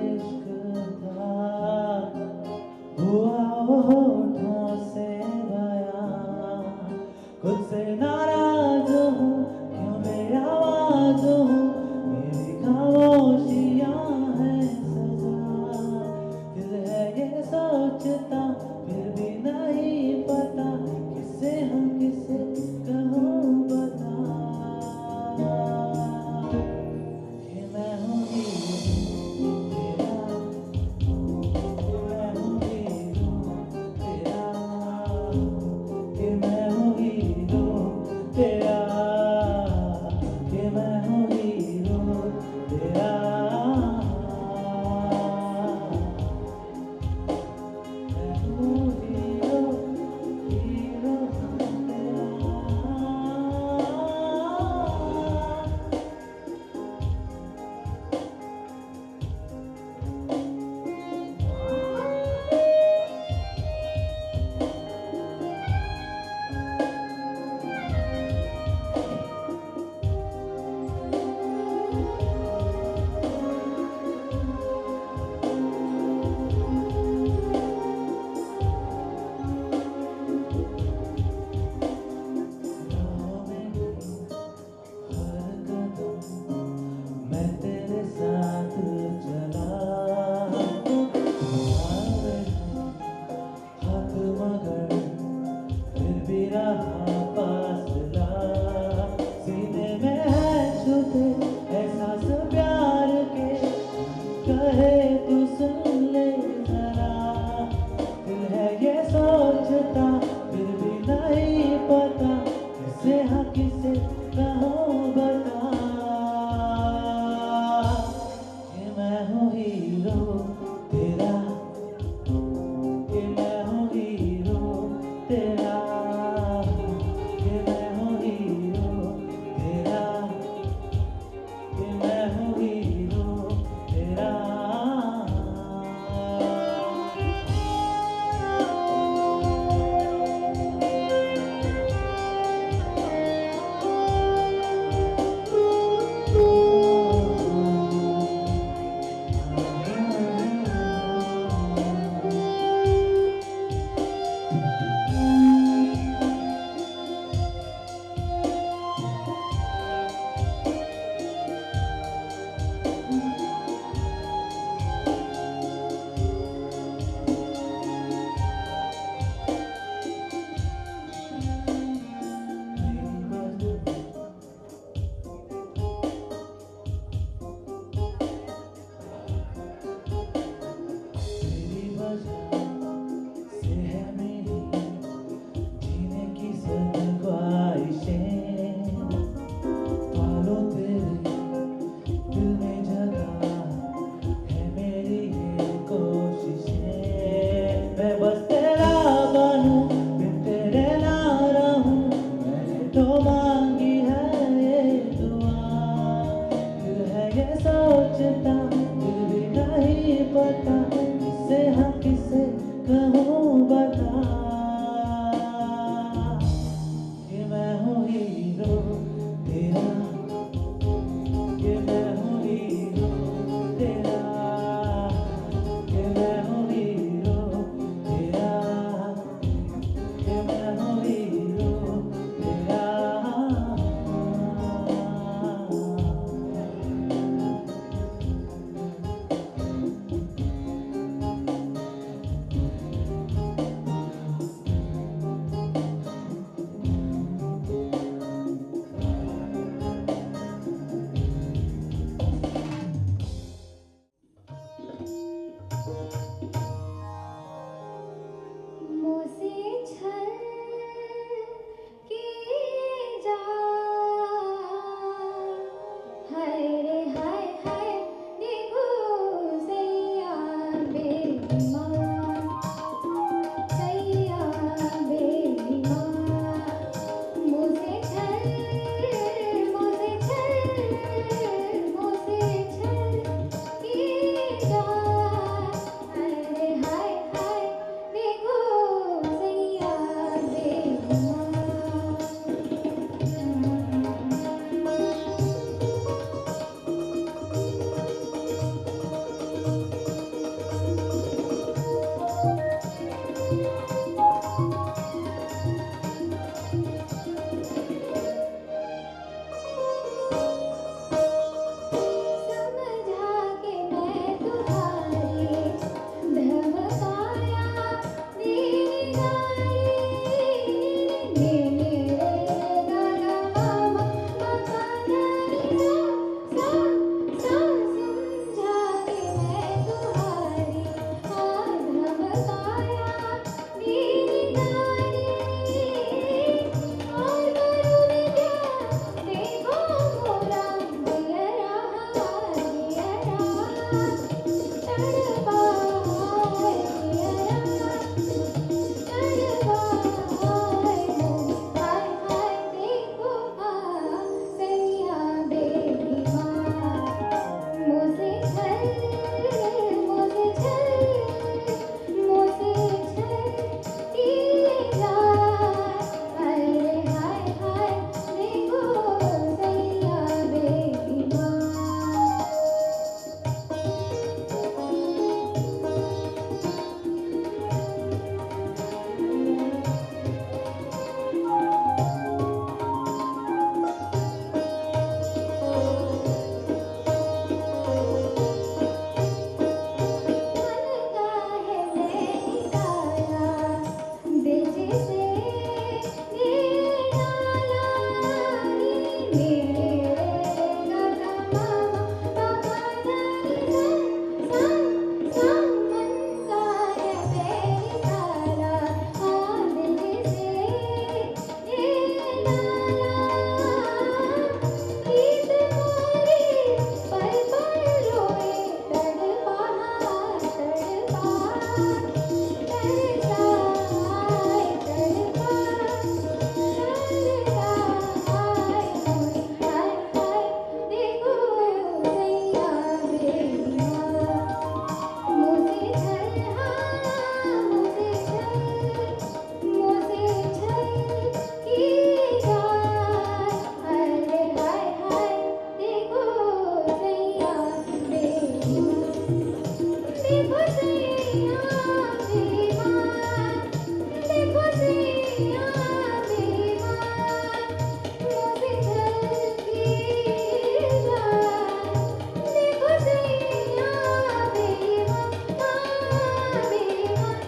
इश्क था हुआ वो होठों से बयां खुद से नाराज हूँ क्यों बेआवाज हूँ मेरी खामोशियाँ हैं सजा दिल है ये सोचता फिर भी नहीं पता किसे हम किसे कहूँ बता कि मैं हूँ हीरो तेरा कि मैं हूँ हीरो तेरा कि मैं हूँ हीरो तेरा कि मैं हूँ हीरो तेरा मैं हूँ हीरो हीरो तेरा राहों में हर कदम मैं तेरे साथ चला हारे हाथ मगर फिर भी रहा फासला सीने में है छुपे एहसास प्यार के कहे तू सुन ले जरा दिल है ये सोचता फिर भी नहीं पता किसे हाँ किसे कहूँ बता कि मैं हूँ हीरो तेरा कि मैं हूँ हीरो तेरा कि मैं हूँ हीरो तेरा कि मैं हूँ हीरो तेरा तेरी वजह से है मेरी जीने की सब ख्वाहिशें पालो तेरे दिल में जगह है मेरी ये कोशिशें मैं बस तेरा बनूं फिर तेरे ना रहूं मैंने तो मांगी है ये दुआ दिल है ये सोचता फिर भी नहीं पता किसे हाँ किसे कहूँ बता कि मैं हूँ हीरो तेरा कि मैं हूँ हीरो तेरा कि मैं हूँ हीरो तेरा कि मैं हूँ हीरो तेरा मुझसे छल किए जा हाय रे हाय हाय देखो सैया बेईमान सैया बेईमान मुझसे छल किए जा हाय रे हाय हाय देखो सैया बेईमान देखो सैया बेईमान, देखो सैया बेईमान, मुझे धड़की जान, देखो सैया बेईमान, बेईमान,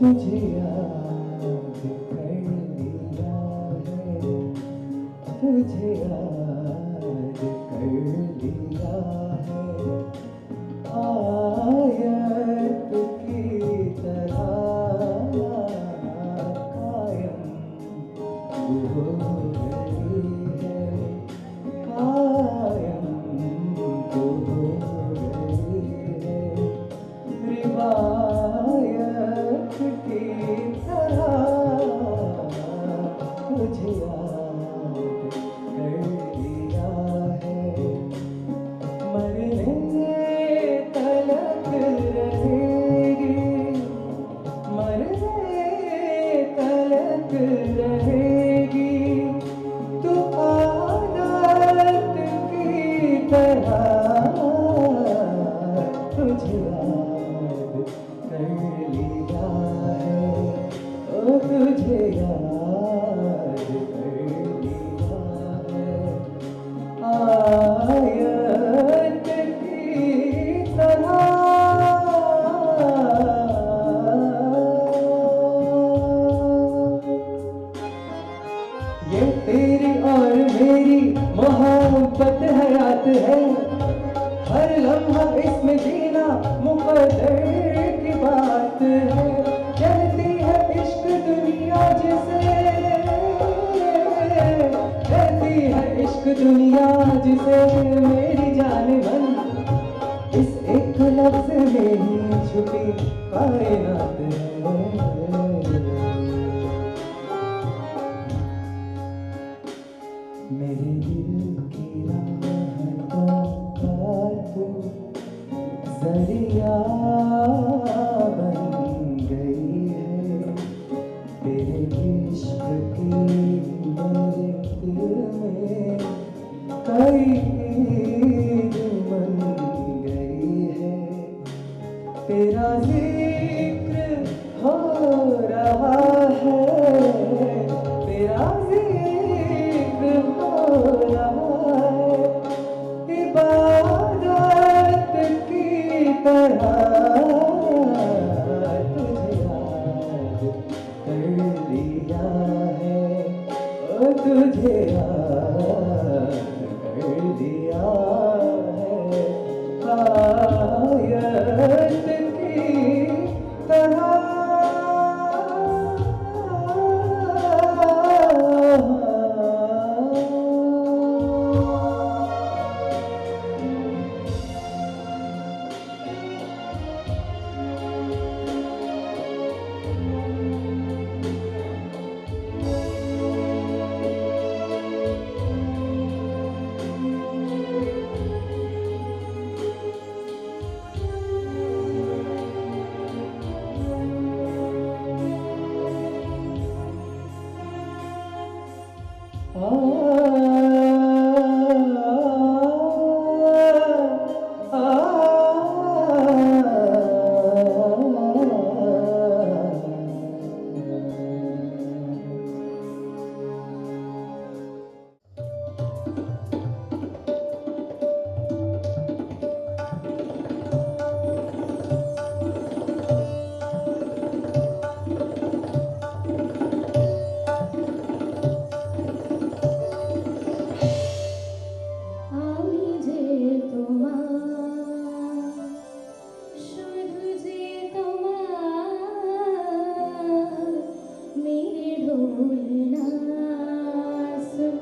तुझे याद कर लिया है, तुझे याद कर लिया है, आयत की तरह कायम हो रही है, कायम हो रही है, रिवायत की तरह तुझे याद कर लिया है, मरने तलक रहेगी, मरने तलक रहेगी, तू आदत की तरह तुझे याद कर लिया है, ओ तुझे याद कर लिया है, आयत की तरह। ये तेरी और मेरी मोहब्बत हयात है, हर लम्हा इसमें जीना मुकद्दर की बात है, कहती है इश्क दुनिया जिसे, कहती है इश्क दुनिया जिसे मेरी जान मन, इस एक लफ्ज में ही छुपी कायनात है। मेरे दिल की राहतों का तू जरिया बन गई है, तेरे इश्क की मेरे दिल में कई ईद बन गई है, तेरा जिक्र हो रहा है, तेरा जिक्र हो रहा है, इबादत की तरह तुझे याद कर लिया है, ओ तुझे याद कर लिया है, आयत की तरह। ढोलना सुन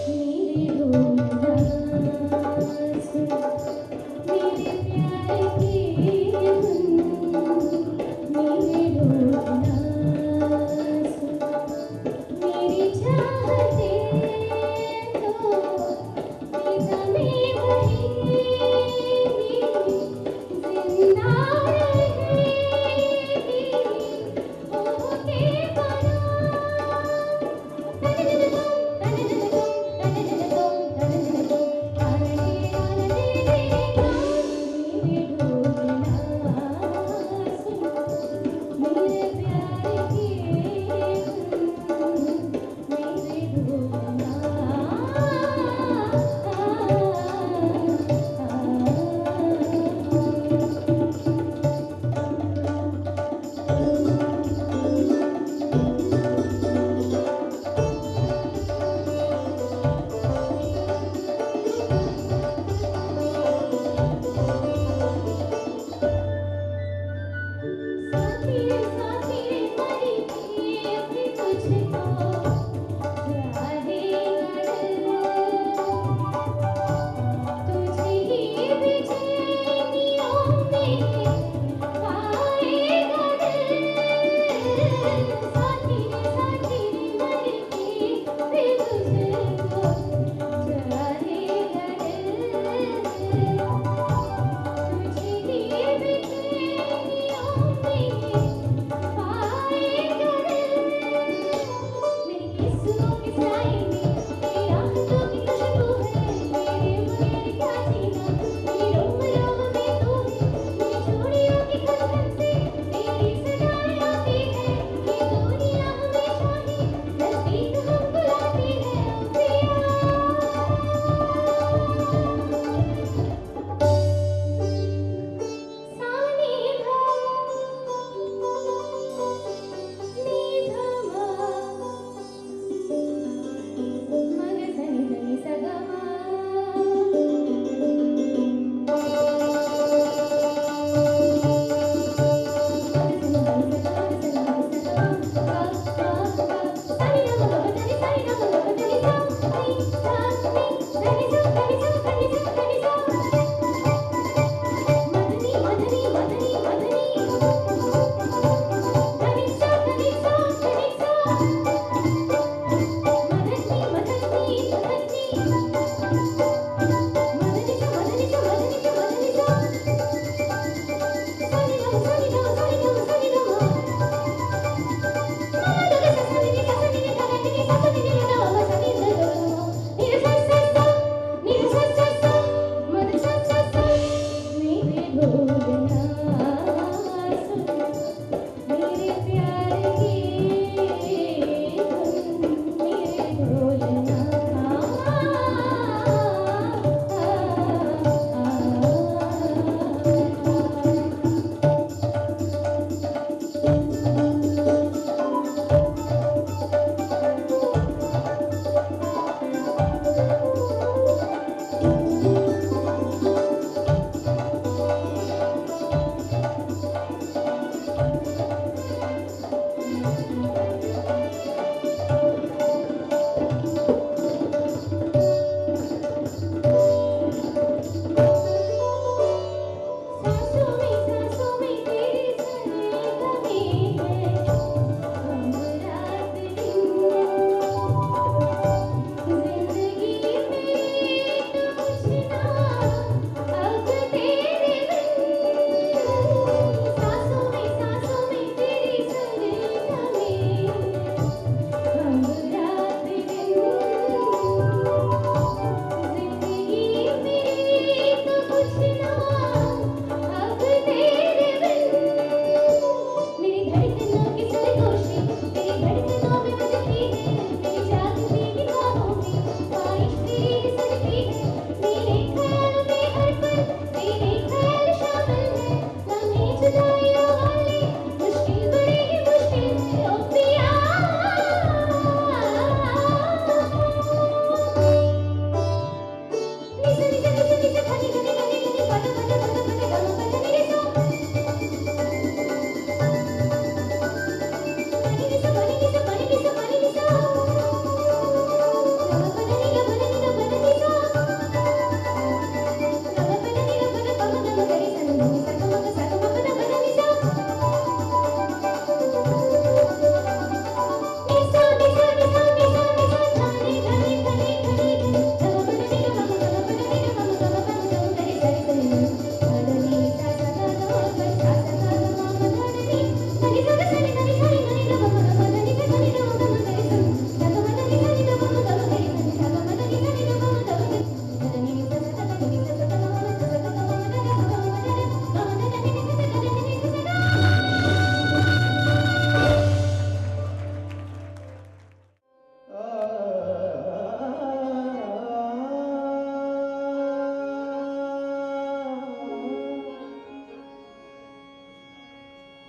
मेरे ढोलना सुन मेरे प्यार की धुन मेरे ढोलना सुन मेरी चाहते तो निज़ामे वही जिंदा रहेगी होके बना साथी रे मरी थी तुझको चाहे तुझे ही बेचैनियों में पाएगा साथी रे मरी थी तुझको चाहे तुझे ही बेचैनियों में पाएगा मेरी किस्मों की साई में तेरी राहतों की खुशबू है मेरे मगर का सीना मेरी रोम रोम में तू है मेरी चूड़ियों की खनखन से तेरी सदाएं आती है ये दुनिया हमेशा ही नज़दीक हमको लाती है ओ पिया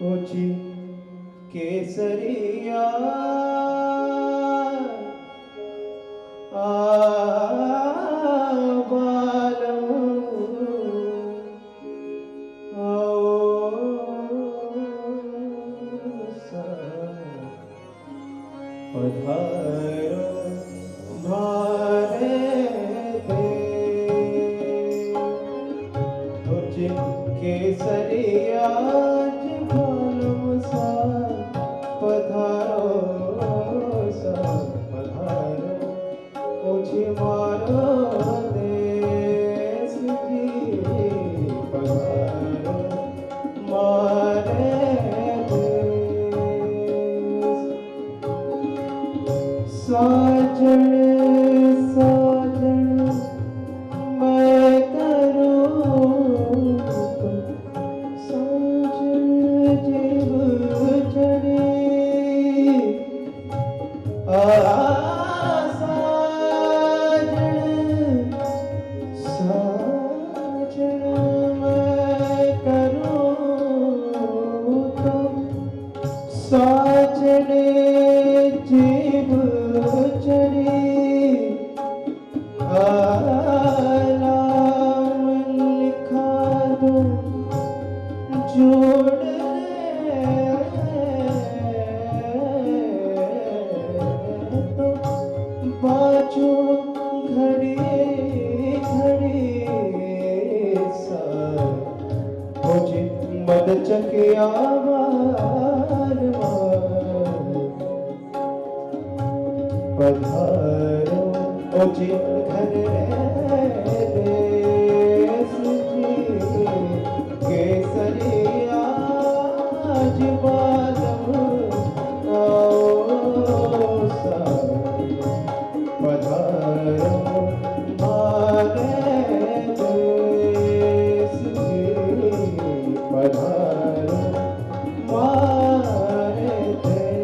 ऊंची केसरिया बालम आओ पधारो भारे तुझ केसरिया बालम सा पधारो मुझे मारो देश जी पधारो मारे साजन साजन मैं करूं साजन जीव चढ़ी साजन साजन मैं करूं तो साजन जीव चढ़ी नाम लिखा दो जोड़ तो बाजू घड़ी घड़ी सा मुझे मद चकिया बार पधारो मुझे घर देश जी केसरिया बालम आओ सा पधारो मारे देश जी पधारो मारे देश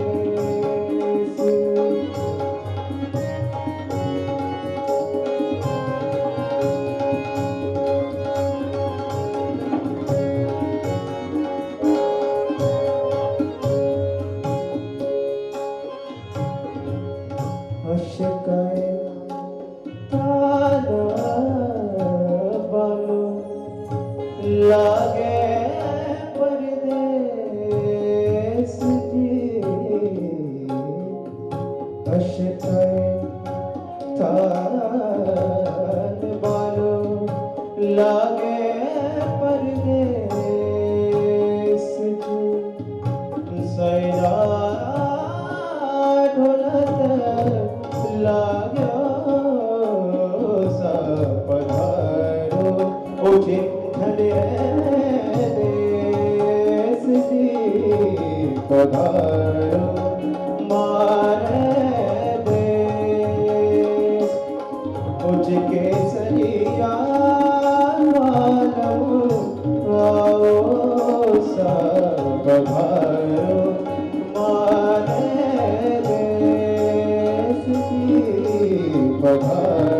अशकाए तारा बालो लागे परदेस जी अशकाए तान बालो लागे परदेस जी सैरा ढोलत लाग्यो सा पधारो मुझे घरे देश जी पधारो मारे देश मुझे केसरिया बालम आओ सा पधारो मारे देश जी पधारो